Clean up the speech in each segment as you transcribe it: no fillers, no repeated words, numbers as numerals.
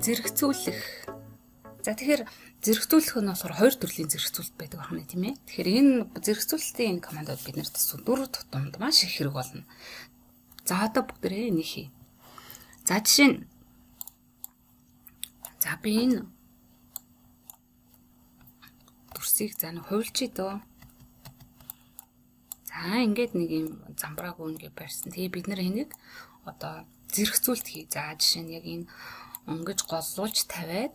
Зэрэгцүүлэх. За тэгэхээр зэрэгцүүлэх нь болохоор хоёр төрлийн зэрэгцүүлэлт байдаг байна тийм ээ. Тэгэхээр энэ зэрэгцүүлэлтийн энэ командууд биднэрт дөрөв тутамд маш их хэрэг болно. За одоо бүгдээрээ энийг хий. За жишээ нь за би энэ дүрсийг хувилчий дөө. За ингээд нэг юм замбрааг үнгээ барьсан. Тэгээ бид нар энийг одоо зэрэгцүүлэлт хий. За жишээ нь яг энэ ингэж голлуулж тавиад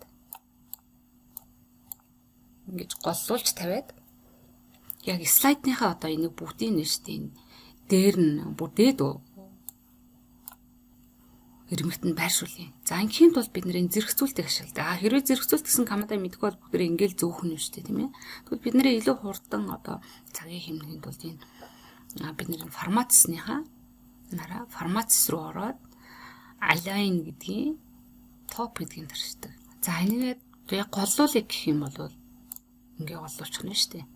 яг слайдныхаа одоо энийг бүгдийг нь шүү дээ. Дээр нь бүр дээд ирмэгт нь байршуулъя. За ингийн тулд бид нэр зэрэгцүүлэлтийг ашигладаг. Хэрвээ зэрэгцүүлэлт гэсэн командаа мэдгүй бол бүгд ингээл зөөхөн нь шүү дээ, тийм ээ. Тэгвэл бид нэр илүү хурдан одоо цагийг хэмнэхийн тулд энэ бид нэр форматсныхаа форматс руу ороод align гэдгийг топ гэдгийг тарчдаг. За энийгээ яг голлуулъя гэх юм бол ингээ голлуулчих нь шүү дээ.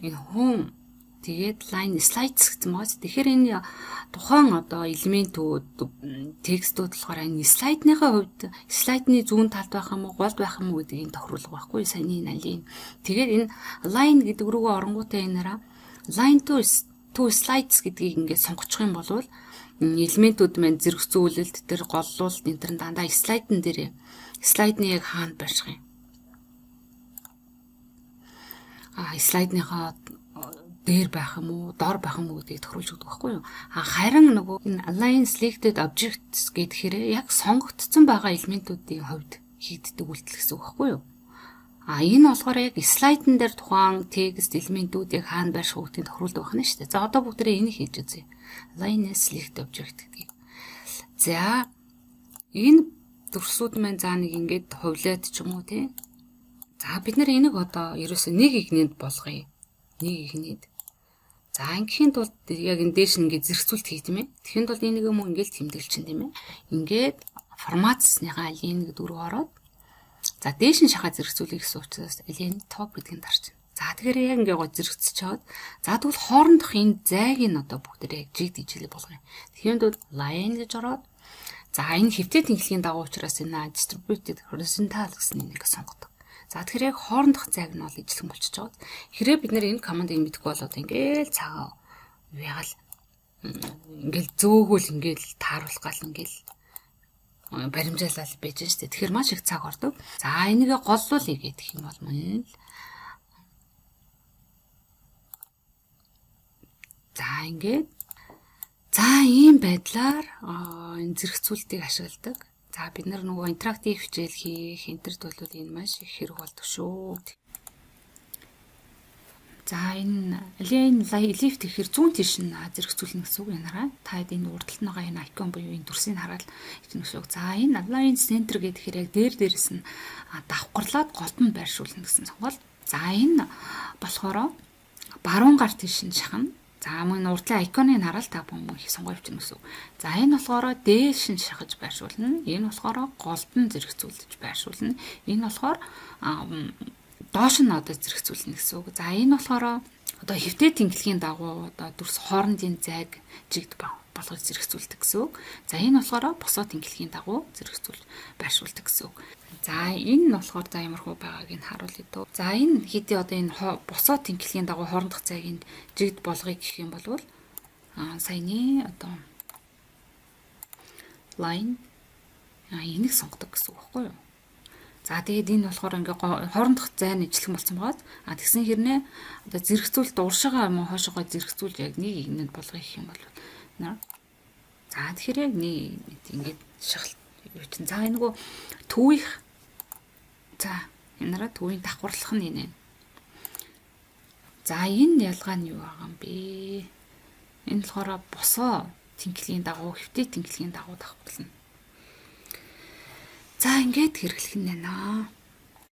Энэ home тэгээд line slides гэсэн мөн. Тэгэхээр энэ тухайн одоо элементүүд текстүүд болохоор энэ слайдныхаа хувьд слайдны зүүн талд байх юм уу, голд байх юм уу гэдэг энэ тохируулга байхгүй саяны налийн. Тэгээд энэ line гэдэг рүүгээ оронгуудаа энээрээ line to slides гэдгийг ингээд сонгочих юм бол элементүүд маань зэрэгцүүлэлт тэр голлуулалт энэ төр дандаа слайдн дээр слайдны яг хаана барьчих юм. Слайдныхаа дээр байх юм уу, доор байх юм уу гэдгийг тохируулж өгдөг байхгүй юу? Харин нөгөө энэ align selected objects гэхээр яг сонгогдсон байгаа элементүүдийн хувьд хийгддэг үйлдэл гэсэн үг байхгүй юу? Энэ болохоор яг слайдн дээр тухайн текст элементүүд яг хаана байрших гэдгийг тохируулдаг байна шүү дээ. За одоо бүгдээ энийг хийж үзье. Align selected object гэдгийг. За энэ дүрсүүд маань за нэг ингээд хувлаад ч юм уу тий. За бид нэр энийг одоо ерөөсөө нэг игнэнд болгоё. Нэг игнэд. За ингийн тулд яг энэ дээш ингээд зэрэгцүүлэлт хийх тийм ээ. Тэхийн тулд энийг юм ингээд тэмдэглэчин тийм ээ. Ингээд форматсныхаа align гэдэг рүү ороод за дээш нь шахаа зэрэгцүүлэх гэсэн учраас align top гэдгийг дарчихна. За тэгэхээр яг ингээд гоо зэрэгцэж чаад за тэгвэл хоорондох энэ зайг нь одоо бүгдээ яг жиг дижил болгоё. Тэхийн тулд line гэж ороод за энэ хэвтээ тэнхлэгийн дагуу учраас энэ distributed horizontal гэсэн энийг сонгодог. За тэгэхээр яг хоорондох зайг нь бол ижилхэн болчихж байгаа. Хэрэг бид нэр энэ командыг мэдэхгүй болоод ингээл цагаа ягаал ингээл зөөгөл ингээл тааруулах гал ингээл баримжаалал байж штэ. Тэгэхээр маш их цаг ордог. За энийгээ голлуулъя гэх юм бол мөн л за ингээд за ийм байдлаар энэ зэрэгцүүлэлтийг ашигладаг. За бид нар нөгөө интерактив хичээл хийх энтерд бол энэ маш их хэрэг болдог шүү. За энэ align left гэхээр зүүн тийш нь зэрэгцүүлнэ гэсэн үг юм. Та энэ урд талд байгаа энэ icon буюу энэ дүрсийг хараад ихнэ шүү. За энэ align center гэхээр яг дээрээс нь давхарлаад голд нь байршуулна гэсэн сонголт. За энэ болохоор баруун гар тийш нь шахна. За мөн урдлын icon-ыг хараад та бүхэн их сонгоо явуулна гэсэн. За энэ болохоор дээш нь шахаж байршуулна. Энэ болохоор голд нь зэрэгцүүлж байршуулна. Энэ болохоор доош нь одоо зэрэгцүүлнэ гэсэн үг. За энэ болохоор одоо хэвтээ тэнхлэгийн дагуу одоо дүрс хоорондын зайг жигд болгож зэрэгцүүлдэг гэсэн үг. За энэ болохоор босоо тэнхлэгийн дагуу зэрэгцүүл байршуулдаг гэсэн үг. За энэ нь болохоор за ямархуу байгааг нь харуулъя дөө. За энэ хэдий одоо энэ босоо тэнхлэгийн дагуу хоорондох зайг жигд болгоё гэх юм бол саяны одоо line энийг сонгодог гэсэн үг байхгүй юу? За тэгээд энэ болохоор ингээ хоорондох зай нь ижилхэн болсон байгаад тэгсэн хэрнээ одоо зэрэгцүүлэлт уршигаа юм уу хойшоогоо зэрэгцүүлж яг нэг игнэнд болгоё гэх юм бол за тэгэхээр яг нэг ингээд шахалт юу ч за энэ нөгөө төвийнх за энэра төвийн давхарлах нь энэ. За энэ ялгаа нь юу байгаа юм бэ? Энэ болохоор босоо тэнхлэгийн дагуу хэвтээ тэнхлэгийн дагуу давхарлана. За ингээд хэрэглэх нь байна.